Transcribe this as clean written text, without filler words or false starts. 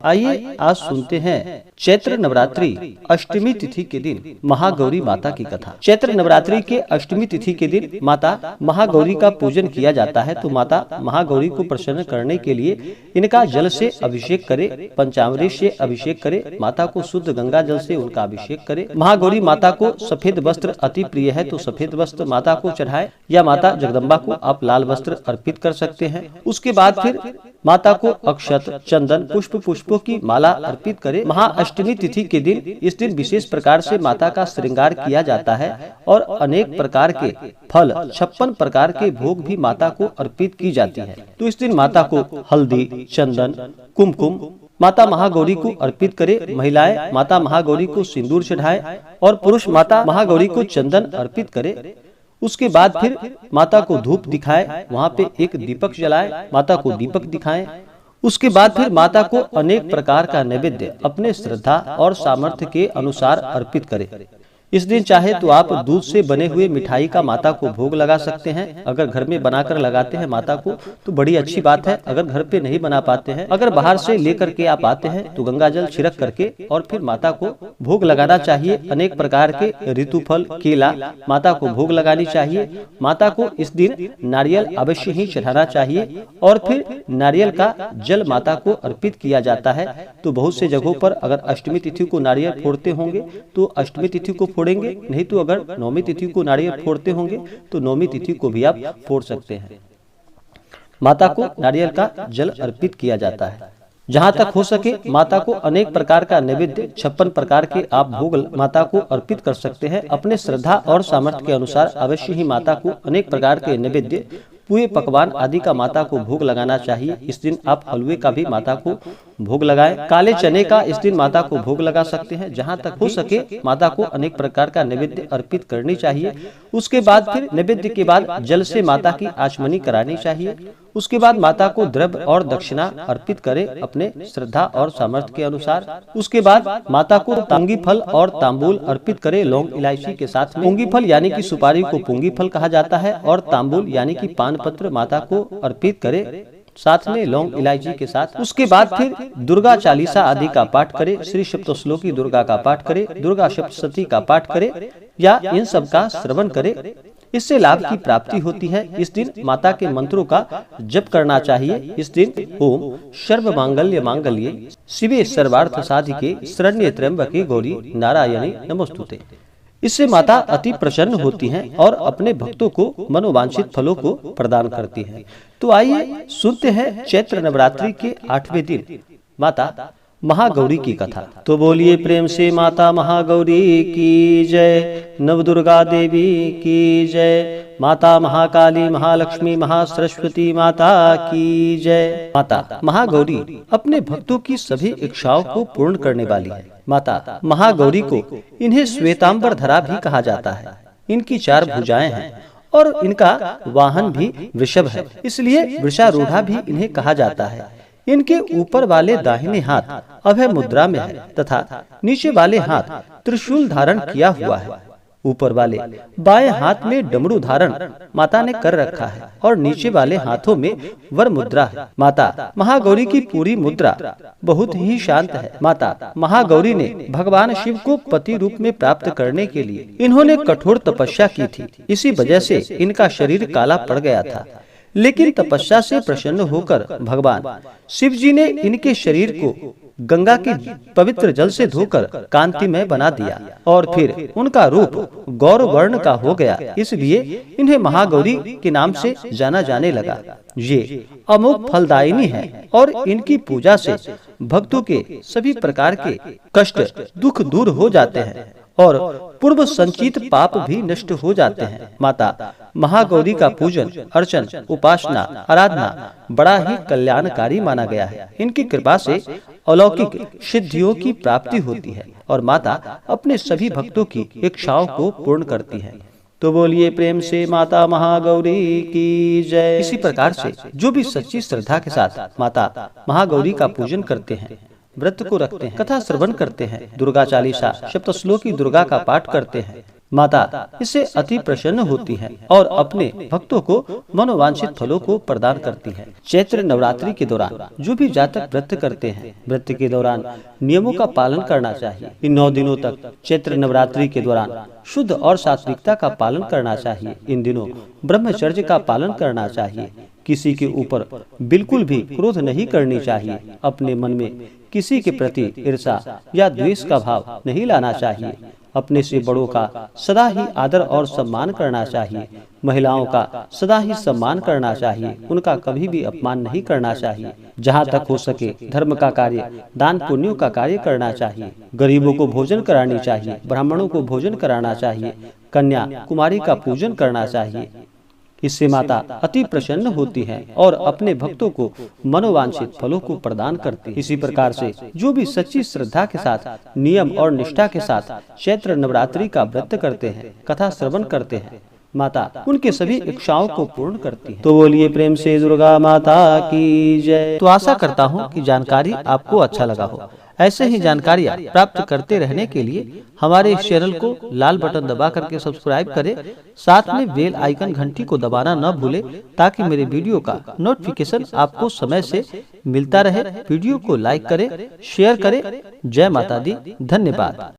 आइए आज सुनते हैं चैत्र नवरात्रि अष्टमी तिथि के दिन महागौरी माता की कथा। चैत्र नवरात्रि के अष्टमी तिथि के दिन माता महागौरी का पूजन किया जाता है। तो माता महागौरी को प्रसन्न करने के लिए इनका जल से अभिषेक करे, पंचामृत से अभिषेक करे, माता को शुद्ध गंगा जल से उनका अभिषेक करे। महागौरी माता को सफेद वस्त्र अति प्रिय है, तो सफेद वस्त्र माता को चढ़ाए, या माता जगदम्बा को आप लाल वस्त्र अर्पित कर सकते हैं। उसके बाद फिर माता को अक्षत, चंदन, पुष्पों की माला अर्पित करे। महाअष्टमी तिथि के दिन इस दिन विशेष प्रकार से माता का श्रृंगार किया जाता है और अनेक प्रकार के फल, 56 प्रकार के भोग भी माता को अर्पित की जाती है। तो इस दिन माता को हल्दी, चंदन, कुमकुम माता महागौरी को अर्पित करे। महिलाएं माता महागौरी को सिंदूर चढ़ाए और पुरुष माता महागौरी को चंदन अर्पित करे। उसके बाद फिर माता को धूप दिखाए, वहाँ पे एक दीपक जलाए, माता को दीपक दिखाएं। उसके बाद फिर माता को अनेक प्रकार का नैवेद्य अपने श्रद्धा और सामर्थ्य के अनुसार अर्पित करें। इस दिन चाहे तो आप दूध से बने हुए मिठाई का माता को भोग लगा सकते हैं। अगर घर में बनाकर लगाते हैं माता को तो बड़ी अच्छी बात है। अगर घर पे नहीं बना पाते हैं, अगर बाहर से लेकर के आप आते हैं तो गंगा जल छिड़क करके और फिर माता को भोग लगाना चाहिए। अनेक प्रकार के ऋतु फल, केला माता को भोग लगानी चाहिए। माता को इस दिन नारियल अवश्य ही चढ़ाना चाहिए और फिर नारियल का जल माता को अर्पित किया जाता है। तो बहुत से जगहों पर अगर अष्टमी तिथि को नारियल फोड़ते होंगे तो अष्टमी तिथि को फोड़ेंगे, नहीं तो अगर नौमी तिथि को नारियल फोड़ते होंगे तो नौमी तिथि को भी आप फोड़ सकते हैं। माता को नारियल का जल अर्पित किया जाता है। जहाँ तक हो सके माता को अनेक प्रकार का नैवेद्य, 56 प्रकार के आप भोग माता को अर्पित कर सकते हैं। अपने श्रद्धा और सामर्थ्य के अनुसार अवश्य ही माता को अनेक प्रकार के नैवेद्य, पूरे पकवान आदि का माता को भोग लगाना चाहिए। इस दिन आप हलवे का भी माता को भोग लगाएं। काले चने का इस दिन माता को भोग लगा सकते हैं। जहां तक हो सके माता को अनेक प्रकार का नैवेद्य अर्पित करनी चाहिए। उसके बाद फिर नैवेद्य के बाद जल से माता की आचमनी करानी चाहिए। उसके बाद माता को द्रव्य और दक्षिणा अर्पित करे अपने श्रद्धा और सामर्थ्य के अनुसार। उसके बाद माता को पुंगी फल और तांबूल अर्पित करे, लौंग इलायची के साथ में। पुंगी फल यानी कि सुपारी को पुंगी फल कहा जाता है और तांबूल यानी कि पान पत्र माता को अर्पित करे, साथ में लौंग इलायची के साथ। उसके बाद फिर दुर्गा चालीसा आदि का पाठ करे, श्री सप्तश्लोकी दुर्गा का पाठ करे, दुर्गा सप्तशती का पाठ करे या इन सब का श्रवण करे। इससे लाभ की प्राप्ति होती है। इस दिन माता के मंत्रों का जप करना चाहिए। इस दिन ओम सर्व मांगल्य मांगल्ये शिवे सर्वार्थ साधिके शरण्ये त्र्यंबके गौरी नारायणी नमोस्तुते। इससे माता अति प्रसन्न होती हैं और अपने भक्तों को मनोवांछित फलों को प्रदान करती हैं। तो आइए सुनते हैं चैत्र नवरात्रि के 8वें दिन माता महागौरी की कथा। तो बोलिए प्रेम से माता महागौरी की जय, नव दुर्गा देवी की जय, माता महाकाली महालक्ष्मी महासरस्वती माता की जय। माता महागौरी अपने भक्तों की सभी इच्छाओं को पूर्ण करने वाली है। माता महागौरी को इन्हें श्वेतांबर धरा भी कहा जाता है। इनकी 4 भुजाएं हैं और इनका वाहन भी वृषभ है, इसलिए वृषारूढ़ा भी इन्हें कहा जाता है। इनके ऊपर वाले दाहिने हाथ अभय मुद्रा में है तथा नीचे वाले हाथ त्रिशूल धारण किया हुआ है। ऊपर वाले बाएं हाथ में डमरू धारण माता ने कर रखा है और नीचे वाले हाथों में वर मुद्रा है। माता महागौरी की पूरी मुद्रा बहुत ही शांत है। माता महागौरी ने भगवान शिव को पति रूप में प्राप्त करने के लिए इन्होंने कठोर तपस्या की थी। इसी वजह से इनका शरीर काला पड़ गया था, लेकिन तपस्या से प्रसन्न होकर भगवान शिव जी ने इनके शरीर को गंगा के पवित्र जल से धोकर कांतिमय बना दिया और फिर उनका रूप गौर वर्ण का हो गया। इसलिए इन्हें महागौरी के नाम से जाना जाने लगा। ये अमोघ फलदायिनी है और इनकी पूजा से भक्तों के सभी प्रकार के कष्ट दुख दूर हो जाते हैं और पूर्व संचित पाप भी नष्ट हो जाते हैं। माता महागौरी का पूजन, अर्चन, उपासना, आराधना बड़ा ही कल्याणकारी माना गया है। इनकी कृपा से अलौकिक सिद्धियों की प्राप्ति होती है और माता अपने सभी भक्तों की इच्छाओं को पूर्ण करती है। तो बोलिए प्रेम से माता महागौरी की जय। इसी प्रकार से जो भी सच्ची श्रद्धा के साथ माता महागौरी का पूजन करते हैं, व्रत को रखते हैं, कथा श्रवण करते हैं, दुर्गा चालीसा सप्तश्लोकी दुर्गा का पाठ करते हैं, माता इससे अति प्रसन्न होती है और अपने भक्तों को मनोवांछित फलों को प्रदान करती है। चैत्र नवरात्रि के दौरान जो भी जातक व्रत करते हैं, व्रत के दौरान नियमों का पालन करना चाहिए। इन 9 दिनों तक चैत्र नवरात्रि के दौरान शुद्ध और सात्विकता का पालन करना चाहिए। इन दिनों ब्रह्मचर्य का पालन करना चाहिए। किसी के ऊपर बिल्कुल भी क्रोध नहीं करनी चाहिए। अपने मन में किसी के प्रति ईर्ष्या या द्वेष का भाव नहीं लाना चाहिए। अपने से बड़ों का सदा ही आदर और सम्मान करना चाहिए। महिलाओं का सदा ही सम्मान करना चाहिए। उनका कभी भी अपमान नहीं करना चाहिए। जहाँ तक हो सके धर्म का कार्य, दान पुण्यों का कार्य करना चाहिए। गरीबों को भोजन करानी चाहिए। ब्राह्मणों को भोजन कराना चाहिए। कन्या कुमारी का पूजन करना चाहिए। इससे माता अति प्रसन्न होती है और अपने भक्तों को मनोवांछित फलों को प्रदान करती है। इसी प्रकार से जो भी सच्ची श्रद्धा के साथ, नियम और निष्ठा के साथ चैत्र नवरात्रि का व्रत करते हैं, कथा श्रवण करते हैं, माता उनके सभी इच्छाओं को पूर्ण करती है। तो बोलिए प्रेम से दुर्गा माता की जय। तो आशा करता हूँ कि जानकारी आपको अच्छा लगा हो। ऐसे ही जानकारियाँ प्राप्त करते रहने के लिए हमारे इस चैनल को लाल बटन दबा करके सब्सक्राइब करें। साथ में बेल आइकन घंटी को दबाना न भूलें ताकि मेरे वीडियो का नोटिफिकेशन आपको समय से मिलता रहे। वीडियो को लाइक करें, शेयर करें। जय माता दी। धन्यवाद।